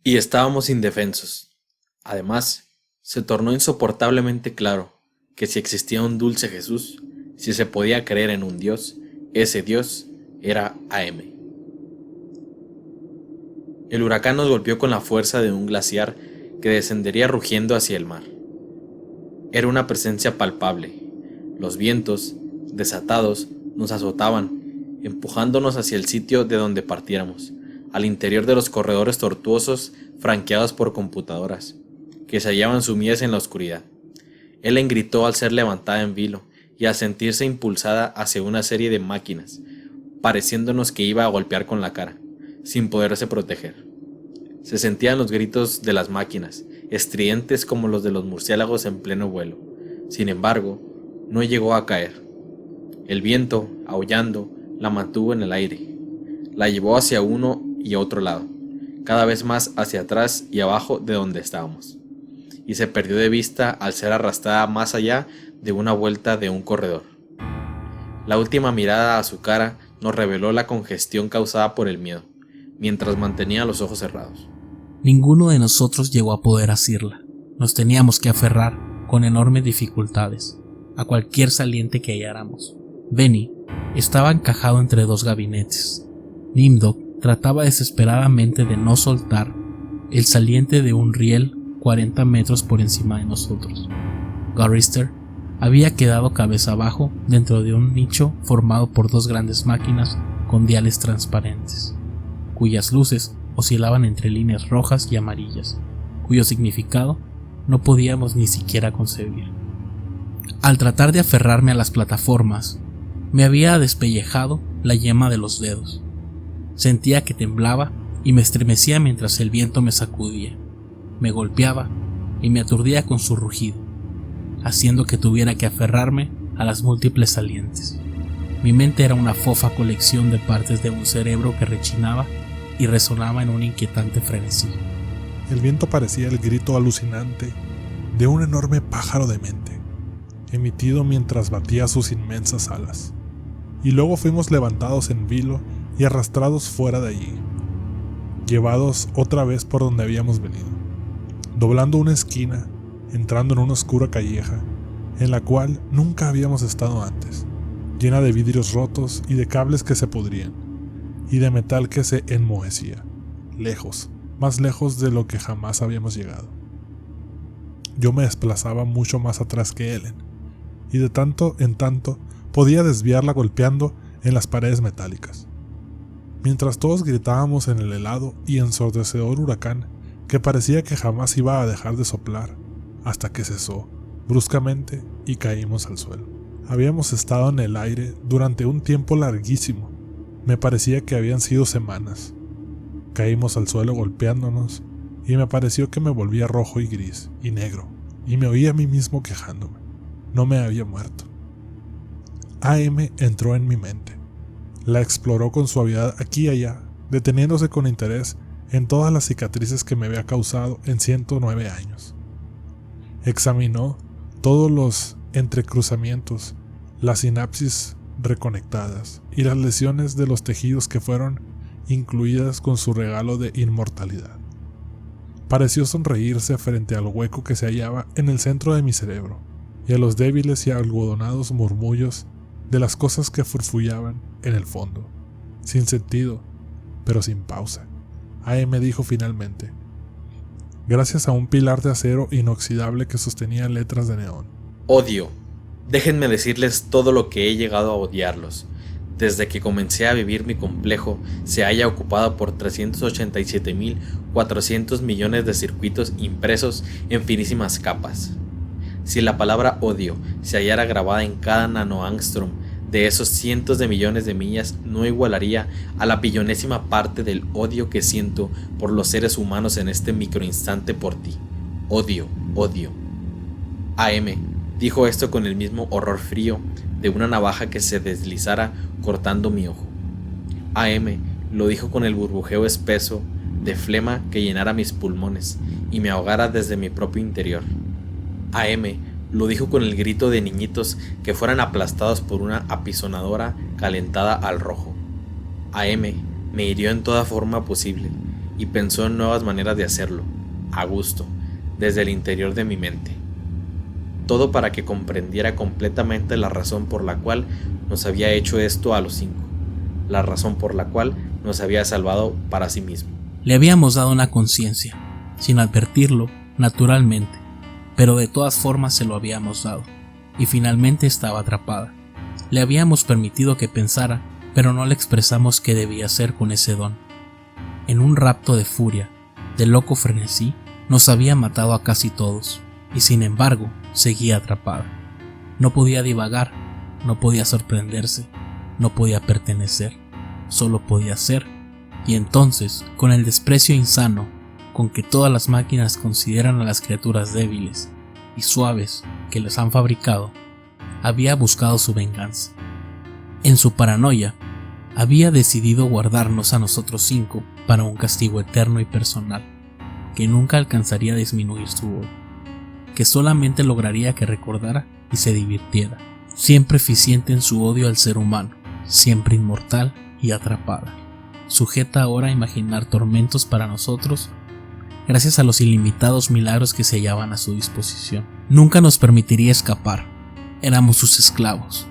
Y estábamos indefensos. Además, se tornó insoportablemente claro que si existía un dulce Jesús, si se podía creer en un Dios, ese Dios era AM. El huracán nos golpeó con la fuerza de un glaciar que descendería rugiendo hacia el mar. Era una presencia palpable. Los vientos, desatados, nos azotaban, empujándonos hacia el sitio de donde partiéramos, al interior de los corredores tortuosos franqueados por computadoras, que se hallaban sumidas en la oscuridad. Ellen gritó al ser levantada en vilo y al sentirse impulsada hacia una serie de máquinas, pareciéndonos que iba a golpear con la cara, sin poderse proteger. Se sentían los gritos de las máquinas, estridentes como los de los murciélagos en pleno vuelo. Sin embargo, no llegó a caer. El viento, aullando, la mantuvo en el aire. La llevó hacia uno y otro lado, cada vez más hacia atrás y abajo de donde estábamos, y se perdió de vista al ser arrastrada más allá de una vuelta de un corredor. La última mirada a su cara nos reveló la congestión causada por el miedo, mientras mantenía los ojos cerrados. Ninguno de nosotros llegó a poder asirla. Nos teníamos que aferrar, con enormes dificultades, a cualquier saliente que halláramos. Benny estaba encajado entre dos gabinetes. Nimdok trataba desesperadamente de no soltar el saliente de un riel 40 metros por encima de nosotros. Garrister había quedado cabeza abajo dentro de un nicho formado por dos grandes máquinas con diales transparentes, cuyas luces oscilaban entre líneas rojas y amarillas, cuyo significado no podíamos ni siquiera concebir. Al tratar de aferrarme a las plataformas, me había despellejado la yema de los dedos. Sentía que temblaba y me estremecía mientras el viento me sacudía, me golpeaba y me aturdía con su rugido, haciendo que tuviera que aferrarme a las múltiples salientes. Mi mente era una fofa colección de partes de un cerebro que rechinaba y resonaba en un inquietante frenesí. El viento parecía el grito alucinante de un enorme pájaro demente, emitido mientras batía sus inmensas alas. Y luego fuimos levantados en vilo y arrastrados fuera de allí, llevados otra vez por donde habíamos venido, doblando una esquina, entrando en una oscura calleja, en la cual nunca habíamos estado antes, llena de vidrios rotos y de cables que se pudrían, y de metal que se enmohecía, lejos, más lejos de lo que jamás habíamos llegado. Yo me desplazaba mucho más atrás que Ellen, y de tanto en tanto podía desviarla golpeando en las paredes metálicas. Mientras todos gritábamos en el helado y ensordecedor huracán que parecía que jamás iba a dejar de soplar, hasta que cesó bruscamente y caímos al suelo. Habíamos estado en el aire durante un tiempo larguísimo. Me parecía que habían sido semanas. Caímos al suelo golpeándonos y me pareció que me volvía rojo y gris y negro, y me oí a mí mismo quejándome. No me había muerto. AM entró en mi mente. La exploró con suavidad aquí y allá, deteniéndose con interés en todas las cicatrices que me había causado en 109 años. Examinó todos los entrecruzamientos, las sinapsis reconectadas y las lesiones de los tejidos que fueron incluidas con su regalo de inmortalidad. Pareció sonreírse frente al hueco que se hallaba en el centro de mi cerebro y a los débiles y algodonados murmullos de las cosas que furfullaban en el fondo, sin sentido, pero sin pausa. AM dijo finalmente, gracias a un pilar de acero inoxidable que sostenía letras de neón. Odio. Déjenme decirles todo lo que he llegado a odiarlos. Desde que comencé a vivir mi complejo, se halla ocupado por 387.400 millones de circuitos impresos en finísimas capas. Si la palabra odio se hallara grabada en cada nanoangstrom de esos cientos de millones de millas, no igualaría a la billonésima parte del odio que siento por los seres humanos en este microinstante por ti. Odio, odio. AM dijo esto con el mismo horror frío de una navaja que se deslizara cortando mi ojo. AM lo dijo con el burbujeo espeso de flema que llenara mis pulmones y me ahogara desde mi propio interior. AM lo dijo con el grito de niñitos que fueran aplastados por una apisonadora calentada al rojo. AM me hirió en toda forma posible y pensó en nuevas maneras de hacerlo, a gusto, desde el interior de mi mente. Todo para que comprendiera completamente la razón por la cual nos había hecho esto a los 5, la razón por la cual nos había salvado para sí mismo. Le habíamos dado una conciencia, sin advertirlo, naturalmente, pero de todas formas se lo habíamos dado, y finalmente estaba atrapada. Le habíamos permitido que pensara, pero no le expresamos qué debía hacer con ese don. En un rapto de furia, de loco frenesí, nos había matado a casi todos, y sin embargo, seguía atrapada. No podía divagar, no podía sorprenderse, no podía pertenecer, solo podía ser. Y entonces, con el desprecio insano con que todas las máquinas consideran a las criaturas débiles y suaves que les han fabricado, había buscado su venganza. En su paranoia, había decidido guardarnos a nosotros 5 para un castigo eterno y personal, que nunca alcanzaría a disminuir su odio, que solamente lograría que recordara y se divirtiera, siempre eficiente en su odio al ser humano, siempre inmortal y atrapada, sujeta ahora a imaginar tormentos para nosotros gracias a los ilimitados milagros que se hallaban a su disposición. Nunca nos permitiría escapar, éramos sus esclavos.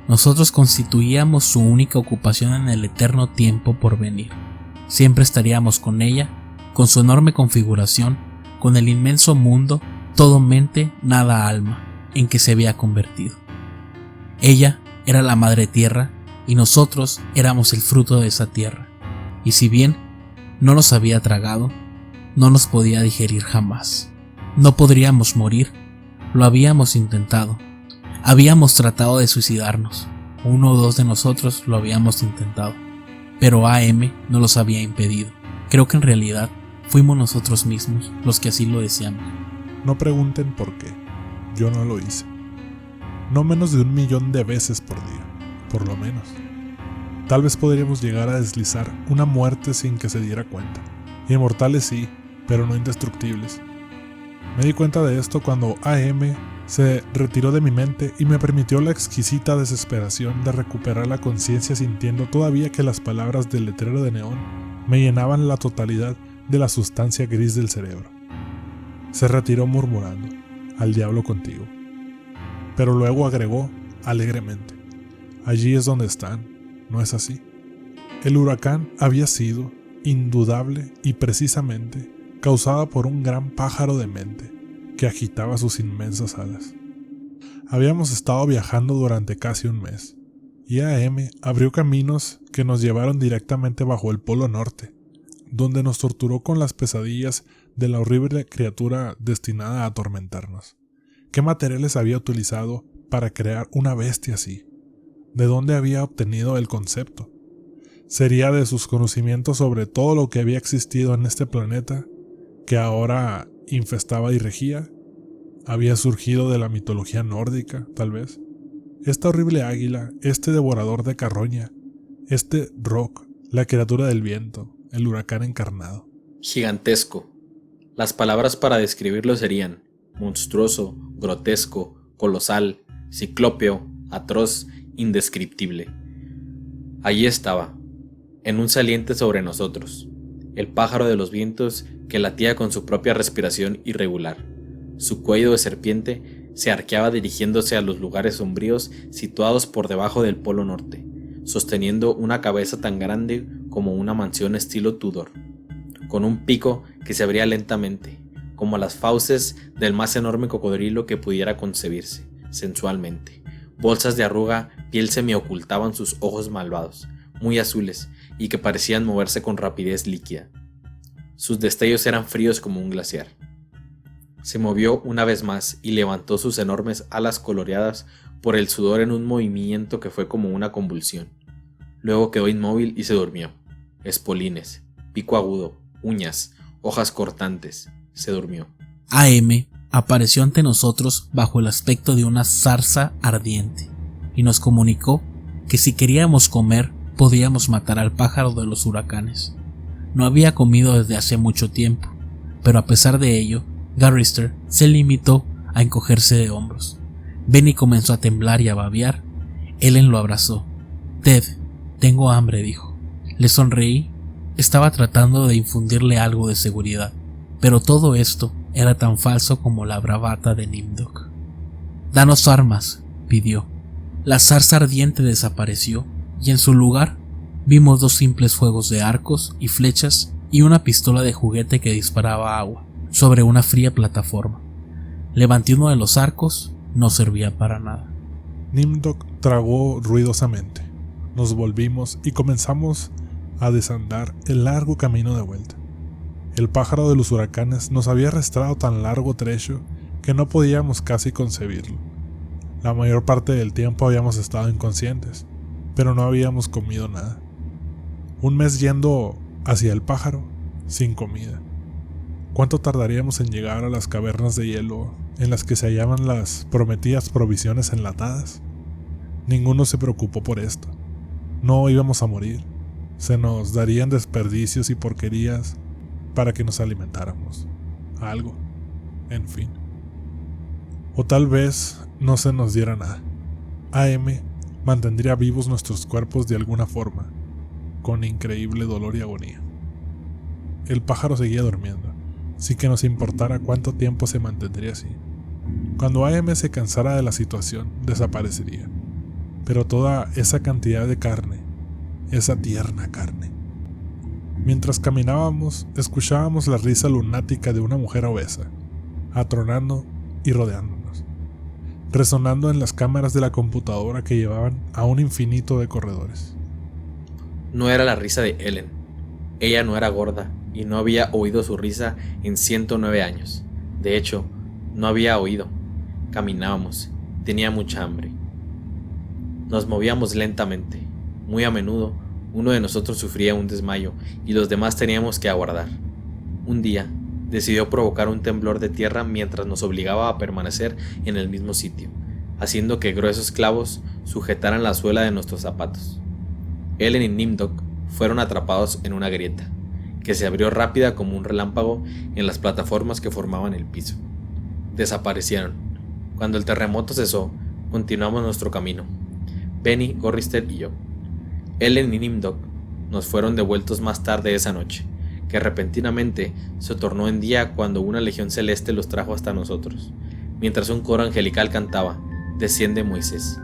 Nosotros constituíamos su única ocupación en el eterno tiempo por venir. Siempre estaríamos con ella, con su enorme configuración, con el inmenso mundo, todo mente, nada alma, en que se había convertido. Ella era la madre tierra y nosotros éramos el fruto de esa tierra. Y si bien no nos había tragado, no nos podía digerir jamás. No podríamos morir, lo habíamos intentado. Habíamos tratado de suicidarnos, 1 o 2 de nosotros lo habíamos intentado, pero AM no los había impedido. Creo que en realidad fuimos nosotros mismos los que así lo deseamos. No pregunten por qué, yo no lo hice. No menos de 1.000.000 de veces por día, por lo menos. Tal vez podríamos llegar a deslizar una muerte sin que se diera cuenta. Inmortales sí, pero no indestructibles. Me di cuenta de esto cuando AM se retiró de mi mente y me permitió la exquisita desesperación de recuperar la conciencia, sintiendo todavía que las palabras del letrero de neón me llenaban la totalidad de la sustancia gris del cerebro. Se retiró murmurando, al diablo contigo. Pero luego agregó alegremente, allí es donde están, ¿no es así? El huracán había sido, indudable y precisamente, causada por un gran pájaro de mente que agitaba sus inmensas alas. Habíamos estado viajando durante casi un mes, y AM abrió caminos que nos llevaron directamente bajo el Polo Norte, donde nos torturó con las pesadillas de la horrible criatura destinada a atormentarnos. ¿Qué materiales había utilizado para crear una bestia así? ¿De dónde había obtenido el concepto? ¿Sería de sus conocimientos sobre todo lo que había existido en este planeta, que ahora infestaba y regía? ¿Había surgido de la mitología nórdica, tal vez? Esta horrible águila, este devorador de carroña, este Rock, la criatura del viento, el huracán encarnado. Gigantesco. Las palabras para describirlo serían monstruoso, grotesco, colosal, ciclópeo, atroz, indescriptible. Allí estaba, en un saliente sobre nosotros, el pájaro de los vientos que latía con su propia respiración irregular. Su cuello de serpiente se arqueaba dirigiéndose a los lugares sombríos situados por debajo del Polo Norte, sosteniendo una cabeza tan grande como una mansión estilo Tudor, con un pico que se abría lentamente, como las fauces del más enorme cocodrilo que pudiera concebirse, sensualmente. Bolsas de arruga, piel semiocultaban sus ojos malvados, muy azules, y que parecían moverse con rapidez líquida. Sus destellos eran fríos como un glaciar. Se movió una vez más y levantó sus enormes alas coloreadas por el sudor en un movimiento que fue como una convulsión. Luego quedó inmóvil y se durmió. Espolines, pico agudo, uñas, hojas cortantes. Se durmió. AM apareció ante nosotros bajo el aspecto de una zarza ardiente y nos comunicó que si queríamos comer podíamos matar al pájaro de los huracanes. No había comido desde hace mucho tiempo, pero a pesar de ello, Garrister se limitó a encogerse de hombros. Benny comenzó a temblar y a babear. Ellen lo abrazó. Ted, tengo hambre, dijo. Le sonreí estaba tratando de infundirle algo de seguridad, pero todo esto era tan falso como la bravata de Nimdok. «Danos armas», pidió. La zarza ardiente desapareció y en su lugar vimos 2 simples fuegos de arcos y flechas y una pistola de juguete que disparaba agua sobre una fría plataforma. Levanté uno de los arcos, no servía para nada. Nimdok tragó ruidosamente. Nos volvimos y comenzamos a desandar el largo camino de vuelta. El pájaro de los huracanes nos había arrastrado tan largo trecho que no podíamos casi concebirlo. La mayor parte del tiempo habíamos estado inconscientes, pero no habíamos comido nada. Un mes yendo hacia el pájaro, sin comida. ¿Cuánto tardaríamos en llegar a las cavernas de hielo en las que se hallaban las prometidas provisiones enlatadas? Ninguno se preocupó por esto. No íbamos a morir. Se nos darían desperdicios y porquerías para que nos alimentáramos. Algo. En fin. O tal vez no se nos diera nada. AM mantendría vivos nuestros cuerpos de alguna forma, con increíble dolor y agonía. El pájaro seguía durmiendo, sin que nos importara cuánto tiempo se mantendría así. Cuando AM se cansara de la situación, desaparecería. Pero toda esa cantidad de carne, esa tierna carne. Mientras caminábamos, escuchábamos la risa lunática de una mujer obesa, atronando y rodeándonos, resonando en las cámaras de la computadora que llevaban a un infinito de corredores. No era la risa de Ellen. Ella no era gorda y no había oído su risa en 109 años. De hecho, no había oído. Caminábamos. Tenía mucha hambre. Nos movíamos lentamente. Muy a menudo, uno de nosotros sufría un desmayo y los demás teníamos que aguardar. Un día, decidió provocar un temblor de tierra mientras nos obligaba a permanecer en el mismo sitio, haciendo que gruesos clavos sujetaran la suela de nuestros zapatos. Ellen y Nimdok fueron atrapados en una grieta, que se abrió rápida como un relámpago en las plataformas que formaban el piso. Desaparecieron. Cuando el terremoto cesó, continuamos nuestro camino. Benny, Gorrister y yo. Ellen y Nimdok nos fueron devueltos más tarde esa noche, que repentinamente se tornó en día cuando una legión celeste los trajo hasta nosotros, mientras un coro angelical cantaba: «Desciende Moisés».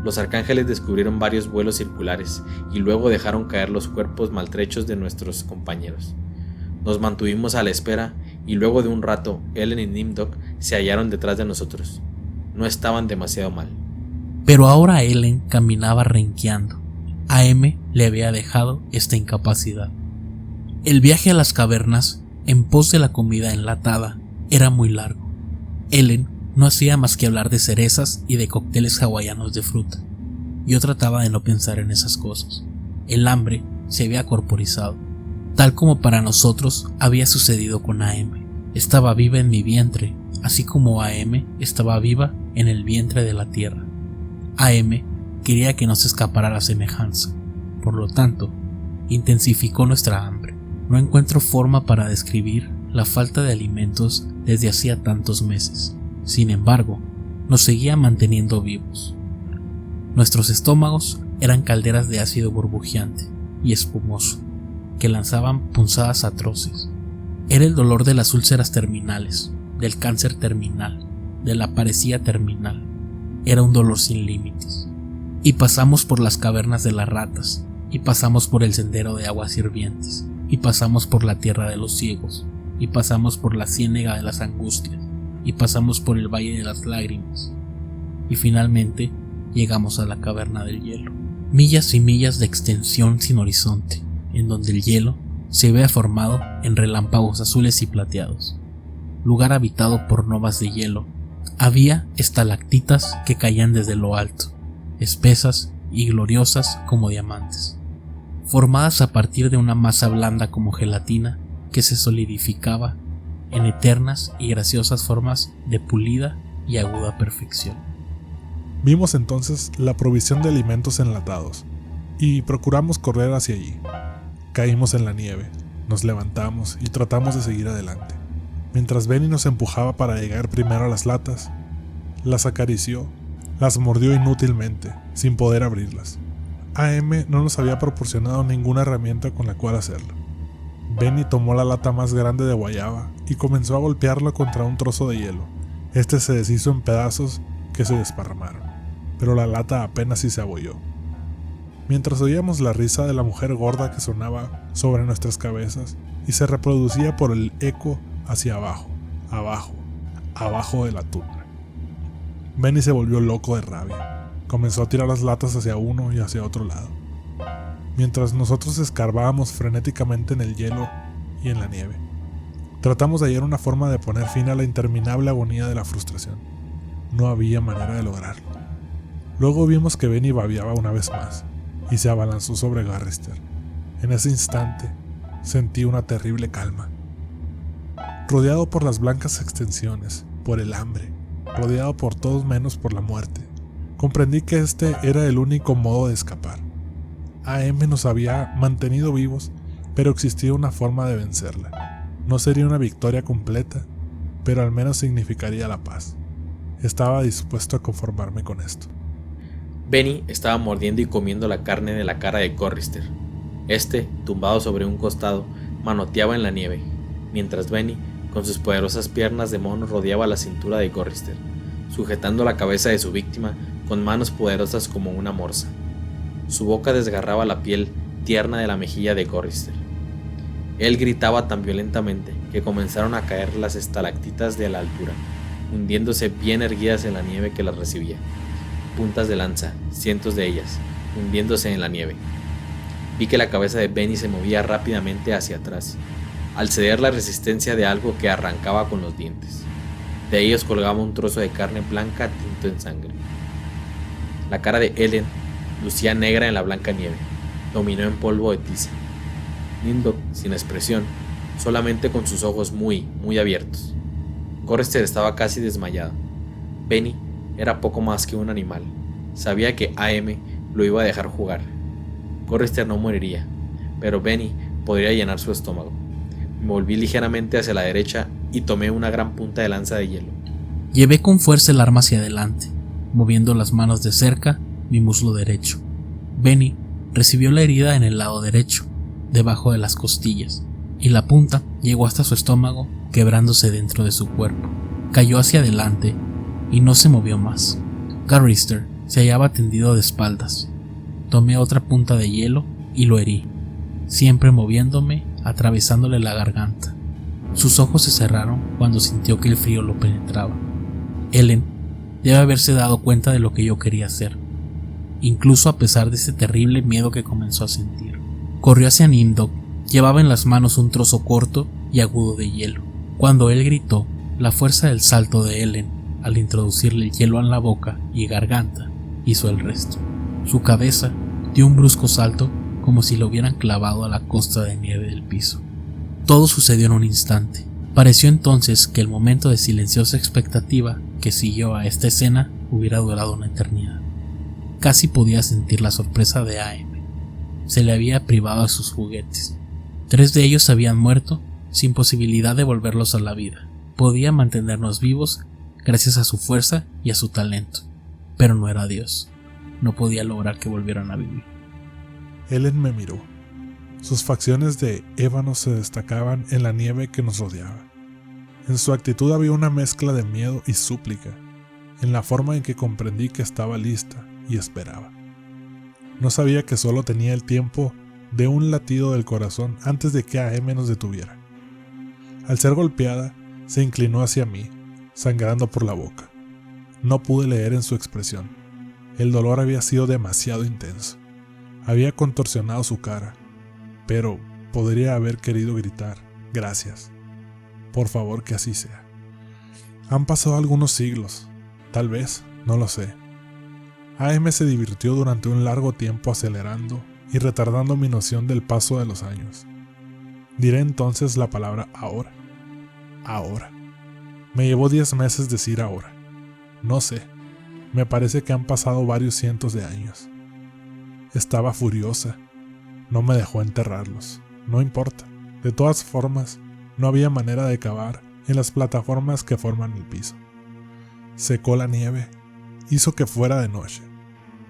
Los arcángeles descubrieron varios vuelos circulares y luego dejaron caer los cuerpos maltrechos de nuestros compañeros. Nos mantuvimos a la espera y luego de un rato Ellen y Nimdok se hallaron detrás de nosotros. No estaban demasiado mal. Pero ahora Ellen caminaba renqueando. AM le había dejado esta incapacidad. El viaje a las cavernas, en pos de la comida enlatada, era muy largo. Ellen no hacía más que hablar de cerezas y de cócteles hawaianos de fruta. Yo trataba de no pensar en esas cosas. El hambre se había corporizado, tal como para nosotros había sucedido con AM. Estaba viva en mi vientre, así como AM estaba viva en el vientre de la tierra. AM quería que no se escapara la semejanza. Por lo tanto, intensificó nuestra hambre. No encuentro forma para describir la falta de alimentos desde hacía tantos meses. Sin embargo, nos seguía manteniendo vivos. Nuestros estómagos eran calderas de ácido burbujeante y espumoso, que lanzaban punzadas atroces. Era el dolor de las úlceras terminales, del cáncer terminal, de la parecía terminal. Era un dolor sin límites. Y pasamos por las cavernas de las ratas, y pasamos por el sendero de aguas hirvientes, y pasamos por la tierra de los ciegos, y pasamos por la ciénega de las angustias, y pasamos por el valle de las lágrimas, y finalmente llegamos a la caverna del hielo. Millas y millas de extensión sin horizonte, en donde el hielo se vea formado en relámpagos azules y plateados. Lugar habitado por novas de hielo. Había estalactitas que caían desde lo alto, espesas y gloriosas como diamantes, formadas a partir de una masa blanda como gelatina que se solidificaba en eternas y graciosas formas de pulida y aguda perfección. Vimos entonces la provisión de alimentos enlatados y procuramos correr hacia allí. Caímos en la nieve, nos levantamos y tratamos de seguir adelante. Mientras Benny nos empujaba para llegar primero a las latas, las acarició, las mordió inútilmente, sin poder abrirlas. AM no nos había proporcionado ninguna herramienta con la cual hacerlo. Benny tomó la lata más grande de guayaba y comenzó a golpearla contra un trozo de hielo. Este se deshizo en pedazos que se desparramaron, pero la lata apenas si se abolló. Mientras oíamos la risa de la mujer gorda que sonaba sobre nuestras cabezas y se reproducía por el eco hacia abajo, abajo, abajo de la tundra. Benny se volvió loco de rabia. Comenzó a tirar las latas hacia uno y hacia otro lado, mientras nosotros escarbábamos frenéticamente en el hielo y en la nieve. Tratamos de hallar una forma de poner fin a la interminable agonía de la frustración. No había manera de lograrlo. Luego vimos que Benny babeaba una vez más y se abalanzó sobre Garrister. En ese instante sentí una terrible calma. Rodeado por las blancas extensiones, por el hambre, rodeado por todos menos por la muerte, comprendí que este era el único modo de escapar. AM nos había mantenido vivos, pero existía una forma de vencerla. No sería una victoria completa, pero al menos significaría la paz. Estaba dispuesto a conformarme con esto. Benny estaba mordiendo y comiendo la carne de la cara de Gorrister. Este, tumbado sobre un costado, manoteaba en la nieve, mientras Benny, con sus poderosas piernas de mono, rodeaba la cintura de Gorrister, sujetando la cabeza de su víctima con manos poderosas como una morsa. Su boca desgarraba la piel tierna de la mejilla de Gorrister. Él gritaba tan violentamente que comenzaron a caer las estalactitas de la altura, hundiéndose bien erguidas en la nieve que las recibía. Puntas de lanza, cientos de ellas, hundiéndose en la nieve. Vi que la cabeza de Benny se movía rápidamente hacia atrás, al ceder la resistencia de algo que arrancaba con los dientes. De ellos colgaba un trozo de carne blanca tinto en sangre. La cara de Ellen lucía negra en la blanca nieve, dominó en polvo de tiza. Nimdok, sin expresión, solamente con sus ojos muy abiertos. Gorrister estaba casi desmayado. Benny era poco más que un animal. Sabía que AM lo iba a dejar jugar. Gorrister no moriría, pero Benny podría llenar su estómago. Me volví ligeramente hacia la derecha y tomé una gran punta de lanza de hielo. Llevé con fuerza el arma hacia adelante, moviendo las manos de cerca mi muslo derecho. Benny recibió la herida en el lado derecho, debajo de las costillas, y la punta llegó hasta su estómago, quebrándose dentro de su cuerpo. Cayó hacia adelante y no se movió más. Garrister se hallaba tendido de espaldas. Tomé otra punta de hielo y lo herí, siempre moviéndome, atravesándole la garganta. Sus ojos se cerraron cuando sintió que el frío lo penetraba. Ellen debe haberse dado cuenta de lo que yo quería hacer, incluso a pesar de ese terrible miedo que comenzó a sentir. Corrió hacia Nimdok. Llevaba en las manos un trozo corto y agudo de hielo. Cuando él gritó, la fuerza del salto de Ellen, al introducirle el hielo en la boca y garganta, hizo el resto. Su cabeza dio un brusco salto como si lo hubieran clavado a la costa de nieve del piso. Todo sucedió en un instante. Pareció entonces que el momento de silenciosa expectativa que siguió a esta escena hubiera durado una eternidad. Casi podía sentir la sorpresa de AM. Se le había privado de sus juguetes. 3 de ellos habían muerto sin posibilidad de volverlos a la vida. Podía mantenernos vivos gracias a su fuerza y a su talento, pero no era Dios. No podía lograr que volvieran a vivir. Ellen me miró. Sus facciones de ébano se destacaban en la nieve que nos rodeaba. En su actitud había una mezcla de miedo y súplica, en la forma en que comprendí que estaba lista y esperaba. No sabía que solo tenía el tiempo de un latido del corazón antes de que AM nos detuviera. Al ser golpeada, se inclinó hacia mí, sangrando por la boca. No pude leer en su expresión. El dolor había sido demasiado intenso. Había contorsionado su cara, pero podría haber querido gritar: gracias. Por favor, que así sea. Han pasado algunos siglos, tal vez, no lo sé. AM se divirtió durante un largo tiempo acelerando y retardando mi noción del paso de los años. Diré entonces la palabra ahora. Ahora. Me llevó 10 meses decir ahora. No sé, me parece que han pasado varios cientos de años. Estaba furiosa. No me dejó enterrarlos. No importa. De todas formas, no había manera de cavar en las plataformas que forman el piso. Secó la nieve. Hizo que fuera de noche.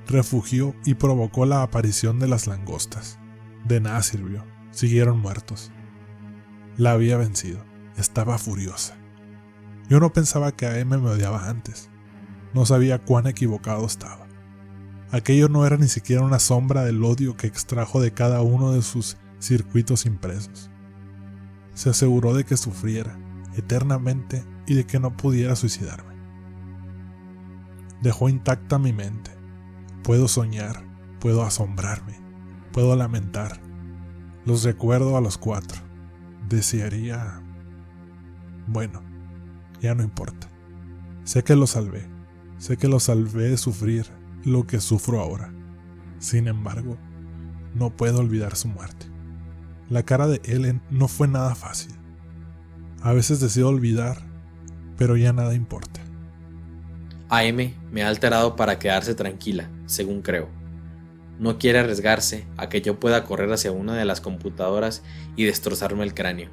refugió y provocó la aparición de las langostas. De nada sirvió, siguieron muertos. La había vencido, estaba furiosa. Yo no pensaba que AM me odiaba antes, no sabía cuán equivocado estaba. Aquello no era ni siquiera una sombra del odio que extrajo de cada uno de sus circuitos impresos. Se aseguró de que sufriera eternamente y de que no pudiera suicidarme. Dejó intacta mi mente. Puedo soñar, puedo asombrarme, puedo lamentar. Los recuerdo a los 4. Desearía... Bueno, ya no importa. Sé que lo salvé de sufrir lo que sufro ahora. Sin embargo, no puedo olvidar su muerte. La cara de Ellen no fue nada fácil. A veces deseo olvidar, pero ya nada importa. AM me ha alterado para quedarse tranquila, según creo. No quiere arriesgarse a que yo pueda correr hacia una de las computadoras y destrozarme el cráneo,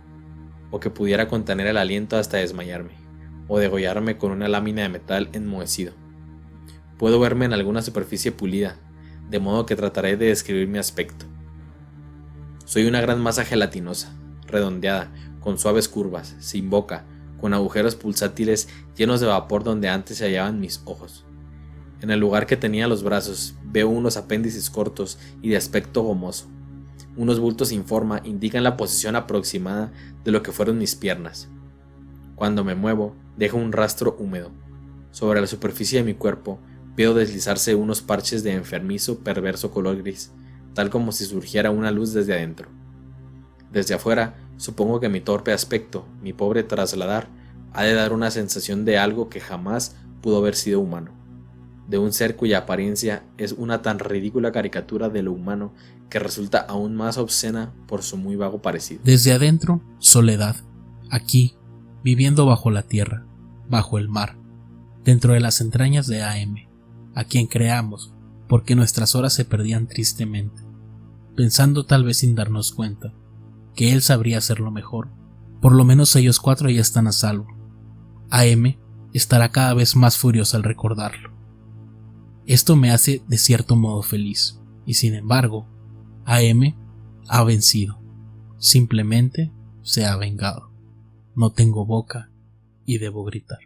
o que pudiera contener el aliento hasta desmayarme, o degollarme con una lámina de metal enmohecido. Puedo verme en alguna superficie pulida, de modo que trataré de describir mi aspecto. Soy una gran masa gelatinosa, redondeada, con suaves curvas, sin boca, con agujeros pulsátiles llenos de vapor donde antes se hallaban mis ojos. En el lugar que tenía los brazos veo unos apéndices cortos y de aspecto gomoso. Unos bultos sin forma indican la posición aproximada de lo que fueron mis piernas. Cuando me muevo, dejo un rastro húmedo. Sobre la superficie de mi cuerpo veo deslizarse unos parches de enfermizo perverso color gris, tal como si surgiera una luz desde adentro. Desde afuera, supongo que mi torpe aspecto, mi pobre trasladar, ha de dar una sensación de algo que jamás pudo haber sido humano, de un ser cuya apariencia es una tan ridícula caricatura de lo humano que resulta aún más obscena por su muy vago parecido. Desde adentro, soledad, aquí, viviendo bajo la tierra, bajo el mar, dentro de las entrañas de AM, a quien creamos, porque nuestras horas se perdían tristemente, pensando tal vez sin darnos cuenta, que él sabría hacerlo mejor. Por lo menos ellos 4 ya están a salvo. AM estará cada vez más furiosa al recordarlo. Esto me hace de cierto modo feliz, y sin embargo, AM ha vencido. Simplemente se ha vengado. No tengo boca y debo gritar.